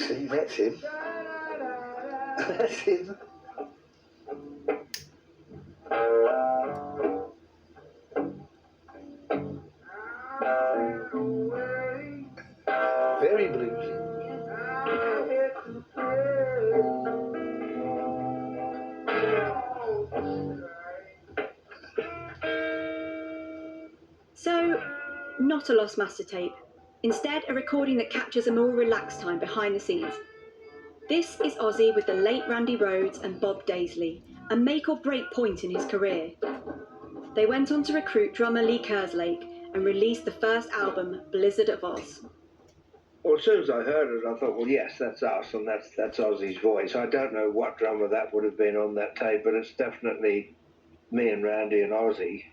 See, that's him. That's him. Very bluesy. So, not a lost master tape. Instead, a recording that captures a more relaxed time behind the scenes. This is Ozzy with the late Randy Rhoads and Bob Daisley, a make or break point in his career. They went on to recruit drummer Lee Kerslake and released the first album, Blizzard of Oz. Well, as soon as I heard it, I thought, well, yes, that's us, and that's Ozzy's voice. I don't know what drummer that would have been on that tape, but it's definitely me and Randy and Ozzy.